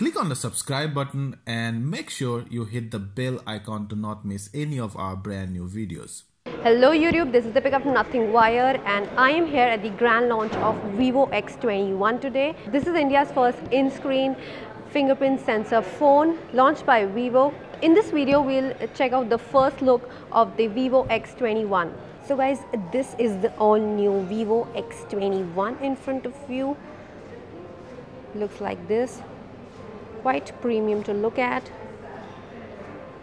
Click on the subscribe button and make sure you hit the bell icon to not miss any of our brand new videos. Hello YouTube, this is Deepika from Nothing Wire and I am here at the grand launch of Vivo X21 today. This is India's first in-screen fingerprint sensor phone launched by Vivo. In this video, we'll check out the first look of the Vivo X21. So guys, this is the all-new Vivo X21 in front of you. Looks like this. Quite premium to look at.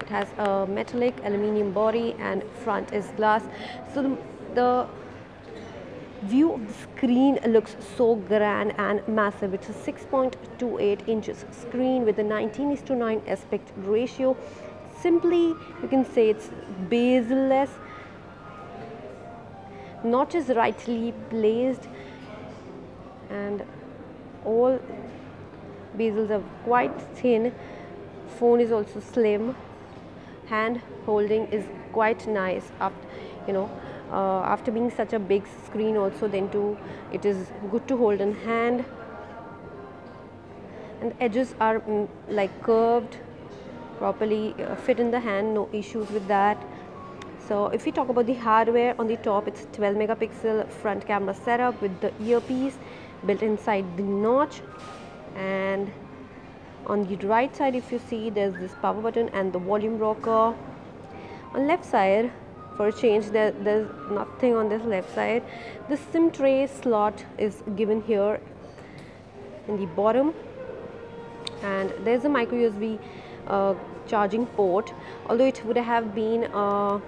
It has a metallic aluminium body and front is glass. So the view of the screen looks so grand and massive. It's a 6.28 inches screen with a 19:9 aspect ratio. Simply, you can say it's bezel-less. Notches rightly placed and all bezels are quite thin. Phone is also slim. Hand holding is quite nice after being such a big screen also, then too it is good to hold in hand, and the edges are like curved, properly fit in the hand, no issues with that. So if we talk about the hardware, on the top it's 12 megapixel front camera setup with the earpiece built inside the notch, and on the right side if you see there's this power button and the volume rocker. On left side, for a change, there's nothing on this left side. The SIM tray slot is given here in the bottom, and there's a microSD charging port, although it would have been a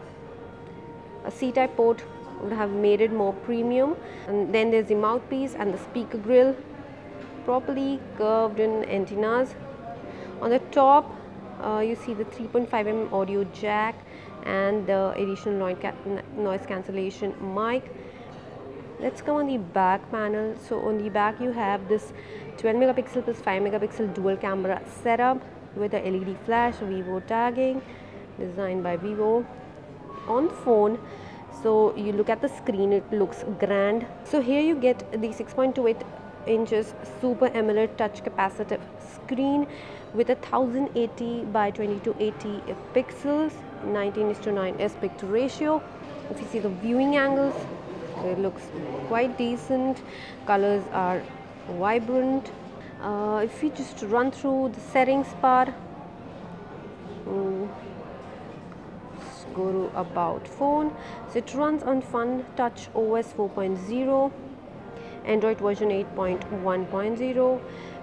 C-type port would have made it more premium. And then there's the mouthpiece and the speaker grill, properly curved in antennas. On the top you see the 3.5mm audio jack and the additional noise cancellation mic. Let's come on the back panel. So on the back you have this 12 megapixel plus 5 megapixel dual camera setup with a LED flash, Vivo tagging, designed by Vivo. On the phone, so you look at the screen, it looks grand. So here you get the 6.28 inches Super AMOLED touch capacitive screen with a 1080 by 2280 pixels, 19:9 aspect ratio. If you see the viewing angles, it looks quite decent. Colors are vibrant. If you just run through the settings part, go to about phone. So it runs on Funtouch OS 4.0, Android version 8.1.0.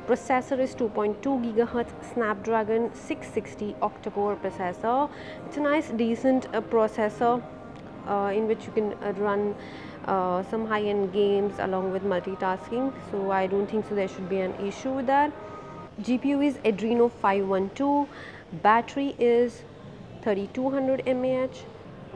Processor is 2.2 GHz Snapdragon 660 octa-core processor. It's a nice decent processor in which you can run some high-end games along with multitasking, so I don't think so there should be an issue with that. GPU is Adreno 512. Battery is 3200 mAh.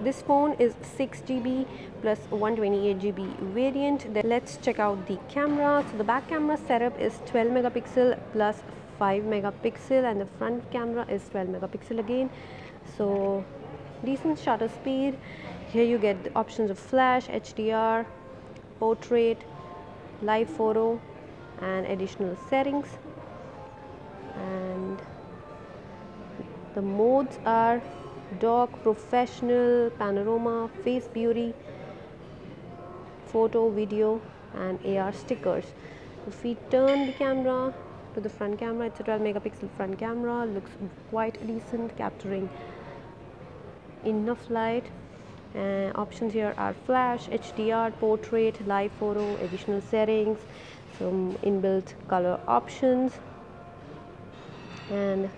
This phone is 6GB plus 128GB variant. Then let's check out the camera. So the back camera setup is 12 megapixel plus 5 megapixel and the front camera is 12 megapixel again. So decent shutter speed. Here you get the options of flash, HDR, portrait, live photo and additional settings. And the modes are dock, professional, panorama, face beauty, photo, video and AR stickers. If we turn the camera to the front camera, it's a 12 megapixel front camera, looks quite decent, capturing enough light. Options here are flash, HDR, portrait, live photo, additional settings, some inbuilt color options, and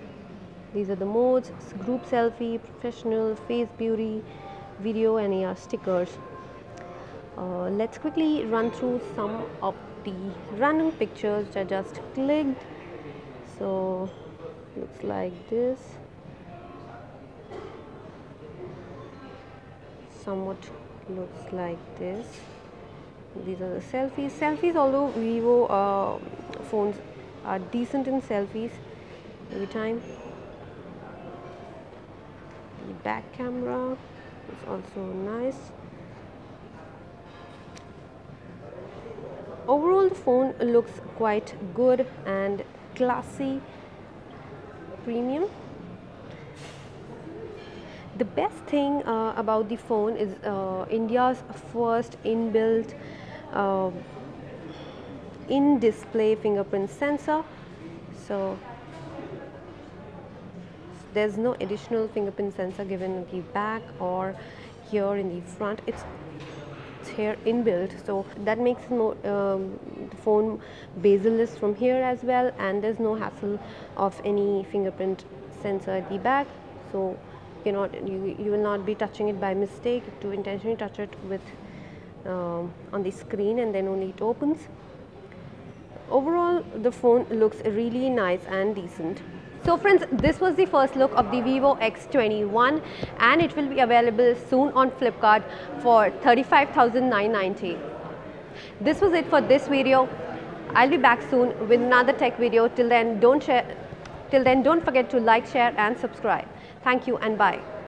these are the modes: group selfie, professional, face beauty, video and AR stickers. Let's quickly run through some of the random pictures which I just clicked. So looks like this. Somewhat looks like this. These are the selfies. Although Vivo phones are decent in selfies every time. The back camera is also nice. Overall, the phone looks quite good and classy. premium. The best thing about the phone is India's first inbuilt in-display fingerprint sensor. So there's no additional fingerprint sensor given in the back or here in the front. It's here inbuilt, so that makes the phone bezel-less from here as well, and there's no hassle of any fingerprint sensor at the back. So you will not be touching it by mistake to intentionally touch it with on the screen and then only it opens. Overall, the phone looks really nice and decent. So friends, this was the first look of the Vivo X21, and it will be available soon on Flipkart for 35,990. This was it for this video. I'll be back soon with another tech video. Till then, don't forget to like, share and subscribe. Thank you and bye.